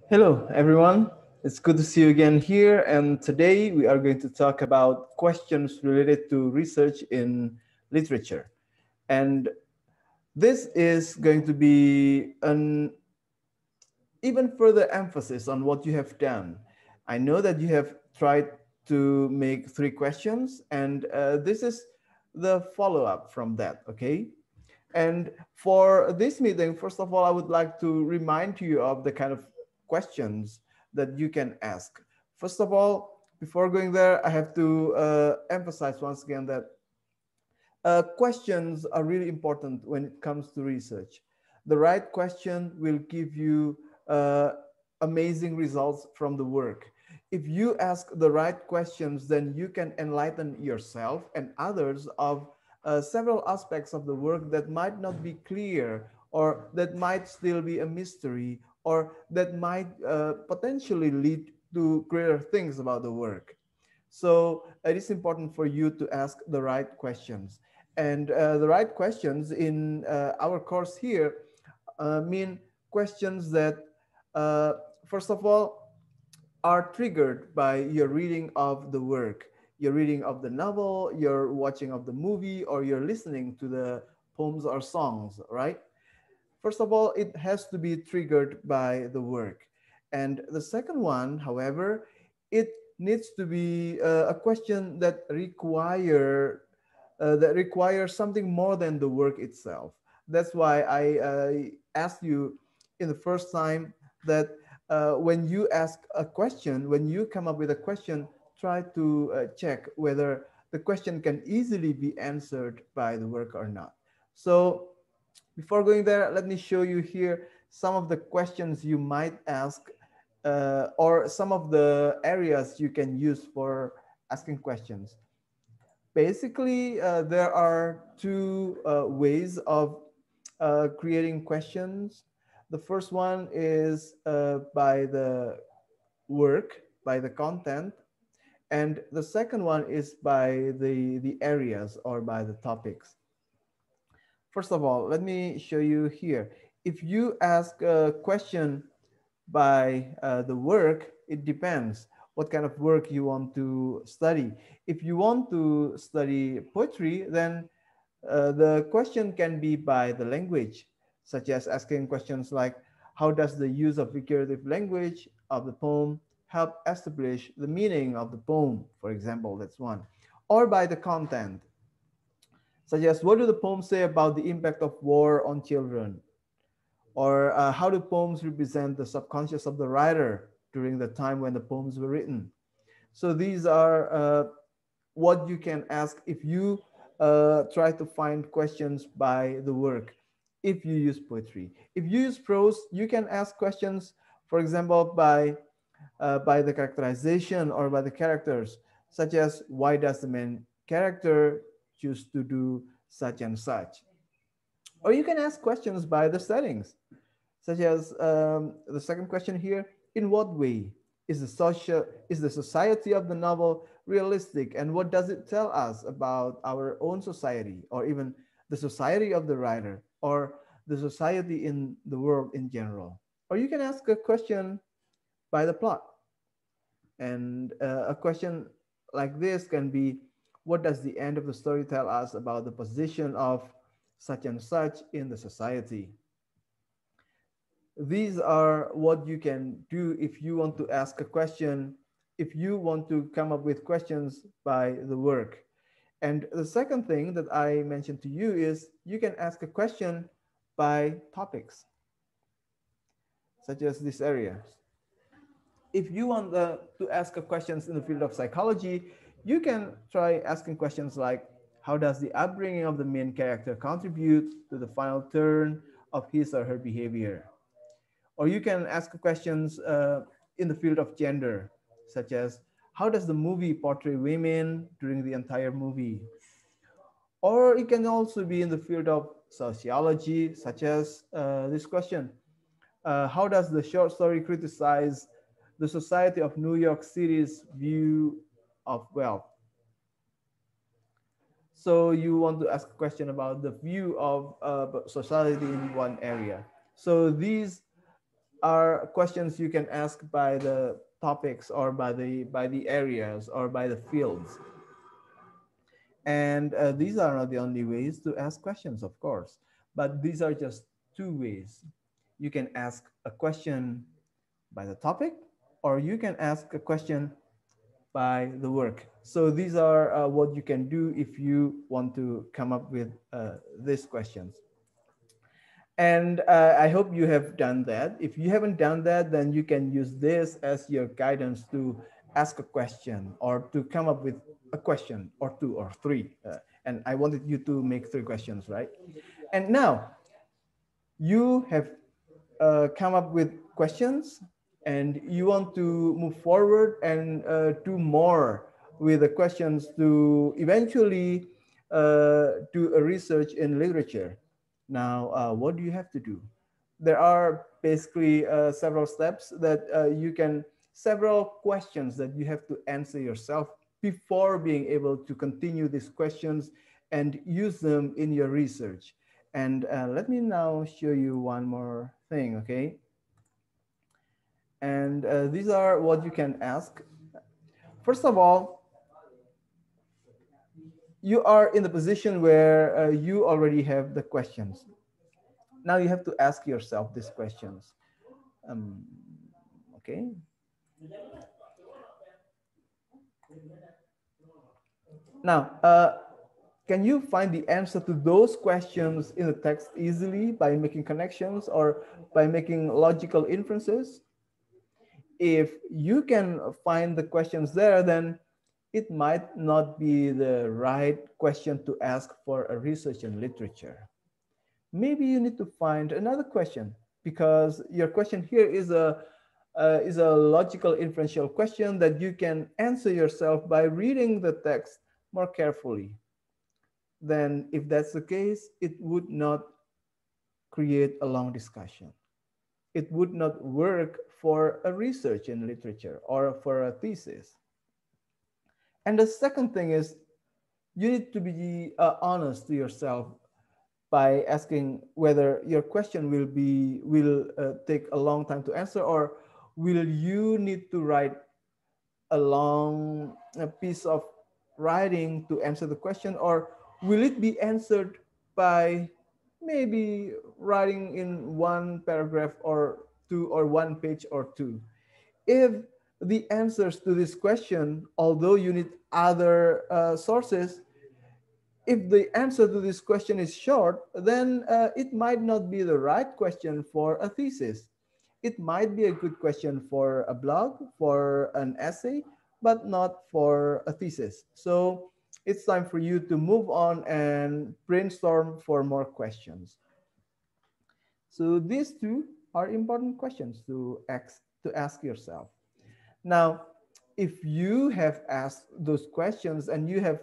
Hello, everyone. It's good to see you again here. And today we are going to talk about questions related to research in literature. And this is going to be an even further emphasis on what you have done. I know that you have tried to make three questions, and this is the follow up from that, okay? And for this meeting, first of all, I would like to remind you of the kind of questions that you can ask. First of all, before going there, I have to emphasize once again that questions are really important when it comes to research. The right question will give you uh, amazing results from the work. If you ask the right questions, then you can enlighten yourself and others of several aspects of the work that might not be clear or that might still be a mystery or that might potentially lead to greater things about the work. So it is important for you to ask the right questions. And the right questions in our course here mean questions that, uh, first of all, are triggered by your reading of the work, your reading of the novel, your watching of the movie, or you're listening to the poems or songs, right? First of all, it has to be triggered by the work. And the second one, however, it needs to be a question that requires something more than the work itself. That's why I asked you in the first time that when you ask a question, when you come up with a question, try to check whether the question can easily be answered by the work or not. So before going there, let me show you here some of the questions you might ask or some of the areas you can use for asking questions. Basically, there are two ways of creating questions. The first one is by the work, by the content, and the second one is by the areas or by the topics. First of all, let me show you here. If you ask a question by the work, it depends what kind of work you want to study. If you want to study poetry, then the question can be by the language, such as asking questions like, how does the use of figurative language of the poem help establish the meaning of the poem, for example, that's one. Or by the content, such as what do the poems say about the impact of war on children? Or how do poems represent the subconscious of the writer during the time when the poems were written? So these are what you can ask if you try to find questions by the work, if you use poetry. If you use prose, you can ask questions, for example, by the characterization or by the characters, such as why does the main character choose to do such and such? Or you can ask questions by the settings, such as the second question here: in what way is the society of the novel realistic, and what does it tell us about our own society, or even the society of the writer, or the society in the world in general? Or you can ask a question by the plot, and a question like this can be, what does the end of the story tell us about the position of such and such in the society? These are what you can do if you want to ask a question, if you want to come up with questions by the work. And the second thing that I mentioned to you is you can ask a question by topics, such as this area. If you want to ask a questions in the field of psychology, you can try asking questions like, how does the upbringing of the main character contribute to the final turn of his or her behavior? Or you can ask questions in the field of gender, such as, how does the movie portray women during the entire movie? Or it can also be in the field of sociology, such as this question: how does the short story criticize the society of New York City's view of wealth? So you want to ask a question about the view of society in one area. So these are questions you can ask by the topics or by the areas or by the fields. And these are not the only ways to ask questions, of course, but these are just two ways. You can ask a question by the topic, or you can ask a question by the work. So these are what you can do if you want to come up with these questions. And I hope you have done that. If you haven't done that, then you can use this as your guidance to ask a question or to come up with a question or two or three. And I wanted you to make three questions, right? And now you have come up with questions and you want to move forward and do more with the questions to eventually do a research in literature. Now, what do you have to do? There are basically several steps that you can, several questions that you have to answer yourself before being able to continue these questions and use them in your research. And let me now show you one more thing, okay? And these are what you can ask. First of all, you are in the position where you already have the questions. Now you have to ask yourself these questions. Um, okay. Now, can you find the answer to those questions in the text easily by making connections or by making logical inferences? If you can find the questions there, then it might not be the right question to ask for a research in literature. Maybe you need to find another question because your question here is a logical inferential question that you can answer yourself by reading the text more carefully. Then if that's the case, it would not create a long discussion. It would not work for a research in literature or for a thesis. And the second thing is you need to be honest to yourself by asking whether your question will take a long time to answer, or will you need to write a long piece of writing to answer the question, or will it be answered by maybe writing in one paragraph or two or one page or two. If the answers to this question, although you need other sources, if the answer to this question is short, then it might not be the right question for a thesis. It might be a good question for a blog, for an essay, but not for a thesis. So it's time for you to move on and brainstorm for more questions. So these two are important questions to ask yourself. Now, if you have asked those questions and you have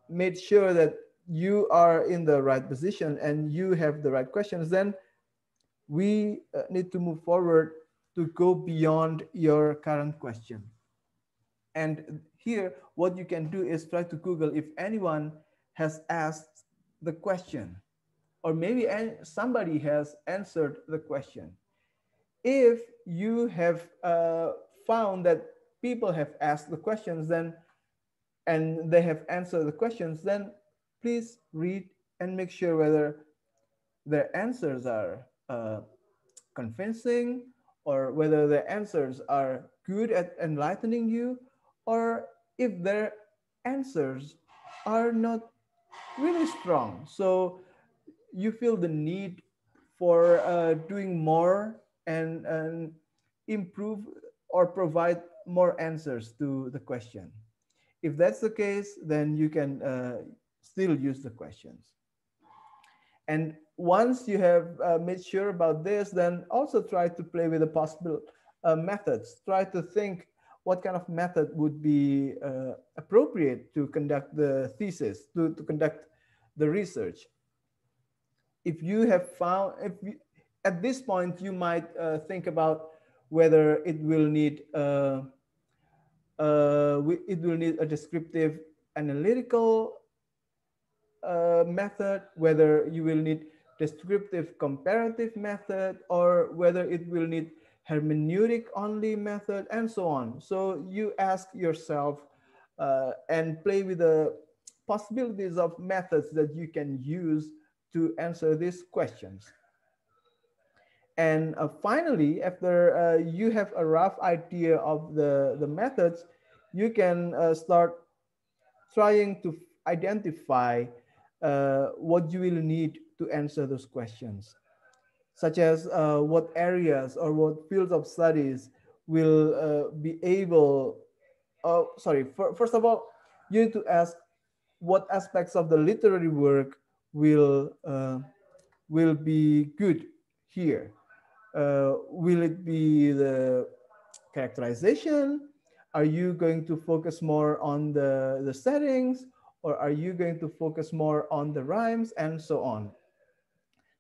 made sure that you are in the right position and you have the right questions, then we need to move forward to go beyond your current question. And here, what you can do is try to Google if anyone has asked the question, or maybe somebody has answered the question. If you have found that people have asked the questions, then and they have answered the questions, then please read and make sure whether their answers are convincing, or whether their answers are good at enlightening you, or if their answers are not really strong. So you feel the need for doing more and improve or provide more answers to the question. If that's the case, then you can still use the questions. And once you have made sure about this, then also try to play with the possible methods. Try to think what kind of method would be appropriate to conduct the thesis, to conduct the research. If you have found, at this point, you might think about whether it will need a descriptive analytical method, whether you will need descriptive comparative method, or whether it will need hermeneutic only method, and so on. So you ask yourself and play with the possibilities of methods that you can use to answer these questions. And finally, after you have a rough idea of the methods, you can start trying to identify what you will need to answer those questions, such as what areas or what fields of studies will be able, first of all, you need to ask what aspects of the literary work will be good here. Will it be the characterization? Are you going to focus more on the settings, or are you going to focus more on the rhymes, and so on?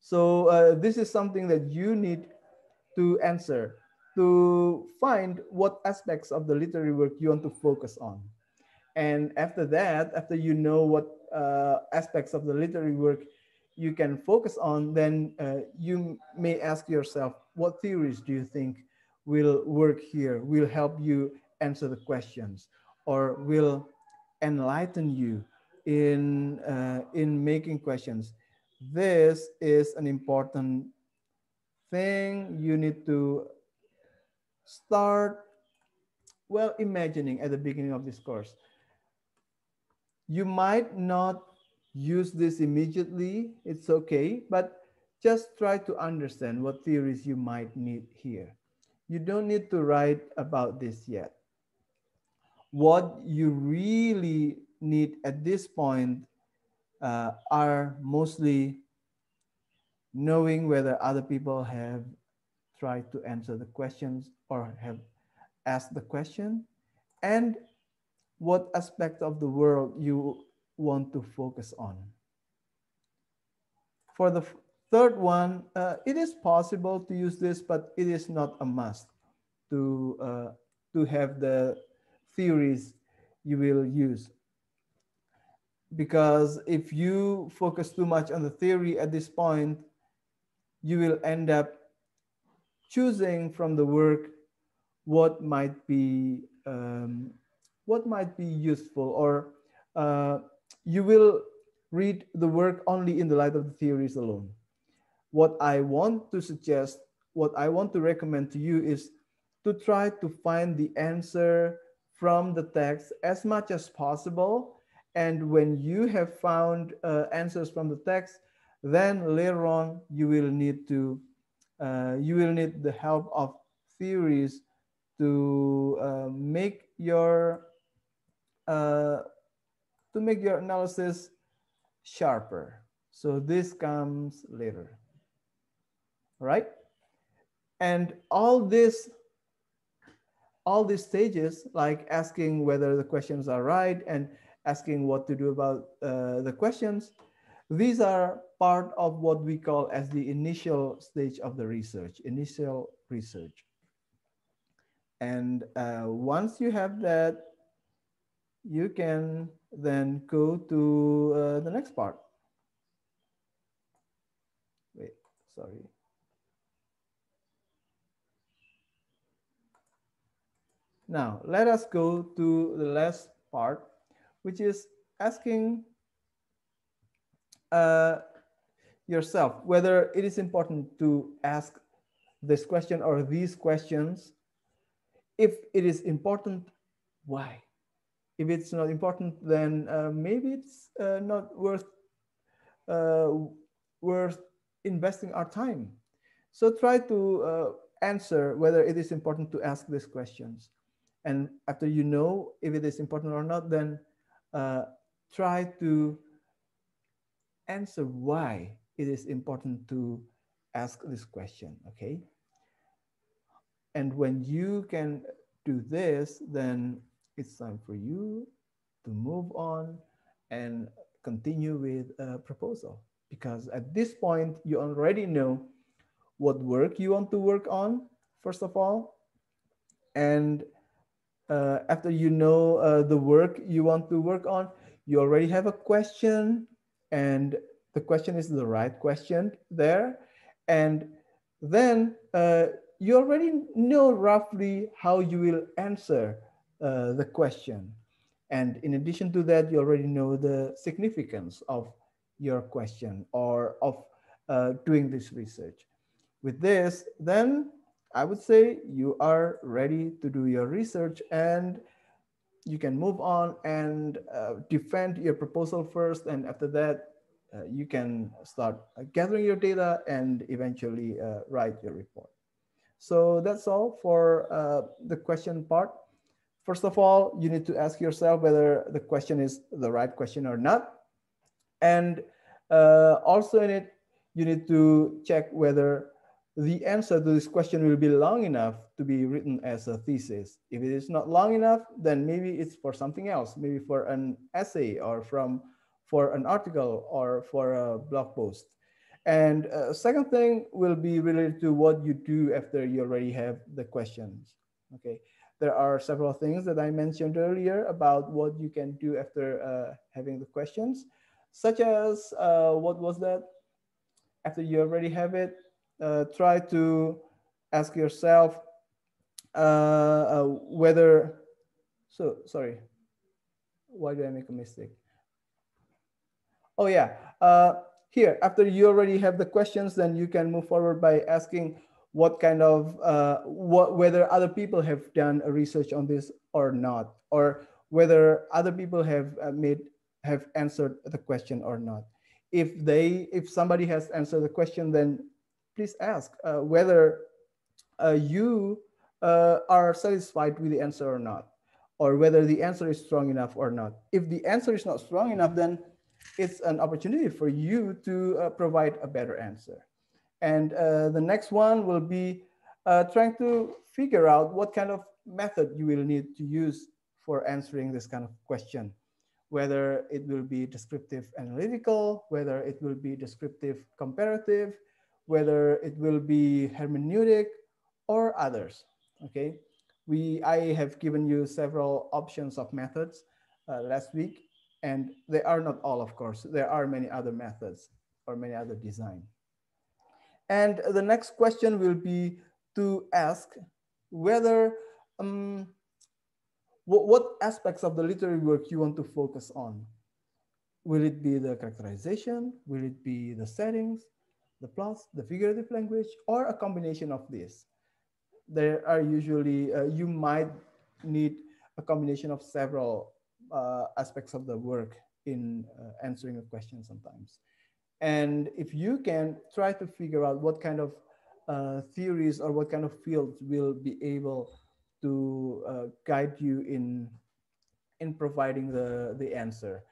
So this is something that you need to answer to find what aspects of the literary work you want to focus on. And after that, after you know what aspects of the literary work you can focus on, then you may ask yourself, what theories do you think will work here, will help you answer the questions, or will enlighten you in making questions? This is an important thing you need to start, well, imagining at the beginning of this course. You might not use this immediately, it's okay, but just try to understand what theories you might need here. You don't need to write about this yet. What you really need at this point are mostly knowing whether other people have tried to answer the questions or have asked the question, and what aspect of the world you want to focus on. For the third one, it is possible to use this, but it is not a must to have the theories you will use. Because if you focus too much on the theory at this point, you will end up choosing from the work what might be useful, or you will read the work only in the light of the theories alone. What I want to suggest, what I want to recommend to you is to try to find the answer from the text as much as possible. And when you have found answers from the text, then later on you will need the help of theories to your uh, make your analysis sharper. So this comes later, right? And all these stages, like asking whether the questions are right and asking what to do about the questions, these are part of what we call as the initial stage of the research, initial research. And once you have that, you can then go to the next part. Wait, sorry. Now, let us go to the last part, which is asking uh, yourself whether it is important to ask this question or these questions. If it is important, why? If it's not important, then maybe it's not uh, worth investing our time. So try to answer whether it is important to ask these questions. And after you know if it is important or not, then try to answer why it is important to ask this question, okay? And when you can do this, then it's time for you to move on and continue with a proposal. Because at this point, you already know what work you want to work on, first of all. And after you know the work you want to work on, you already have a question, and the question is the right question there. And then you already know roughly how you will answer the question. And in addition to that, you already know the significance of your question or of doing this research. With this, then I would say you are ready to do your research, and you can move on and defend your proposal first. And after that, you can start gathering your data and eventually write your report. So that's all for the question part. First of all, you need to ask yourself whether the question is the right question or not. And also in it, you need to check whether the answer to this question will be long enough to be written as a thesis. If it is not long enough, then maybe it's for something else, maybe for an essay or for an article or for a blog post. And second thing will be related to what you do after you already have the questions. Okay, there are several things that I mentioned earlier about what you can do after having the questions, such as what was that? After you already have it, try to ask yourself whether. So sorry, why did I make a mistake? Oh yeah, here after you already have the questions, then you can move forward by asking what kind of whether other people have done a research on this or not, or whether other people have answered the question or not. If somebody has answered the question, then please ask whether you are satisfied with the answer or not, or whether the answer is strong enough or not. If the answer is not strong enough, then it's an opportunity for you to provide a better answer. And the next one will be trying to figure out what kind of method you will need to use for answering this kind of question, whether it will be descriptive analytical, whether it will be descriptive comparative, whether it will be hermeneutic or others. Okay, I have given you several options of methods last week, and they are not all, of course. There are many other methods or many other design. And the next question will be to ask whether what aspects of the literary work you want to focus on. Will it be the characterization? Will it be the settings, the plots, the figurative language, or a combination of these? There are usually, you might need a combination of several aspects of the work in answering a question sometimes. And if you can try to figure out what kind of theories or what kind of fields will be able to guide you in providing the answer.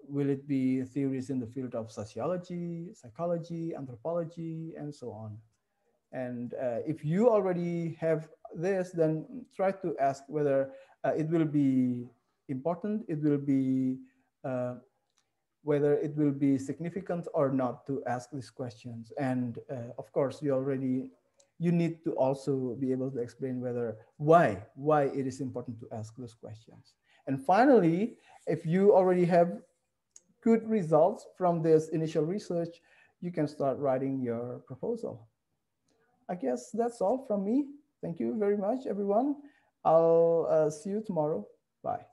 Will it be theories in the field of sociology, psychology, anthropology, and so on? And if you already have this, then try to ask whether it will be important, it will be whether it will be significant or not to ask these questions. And of course, you need to also be able to explain why it is important to ask those questions. And finally, if you already have good results from this initial research, you can start writing your proposal. I guess that's all from me. Thank you very much, everyone. I'll see you tomorrow. Bye.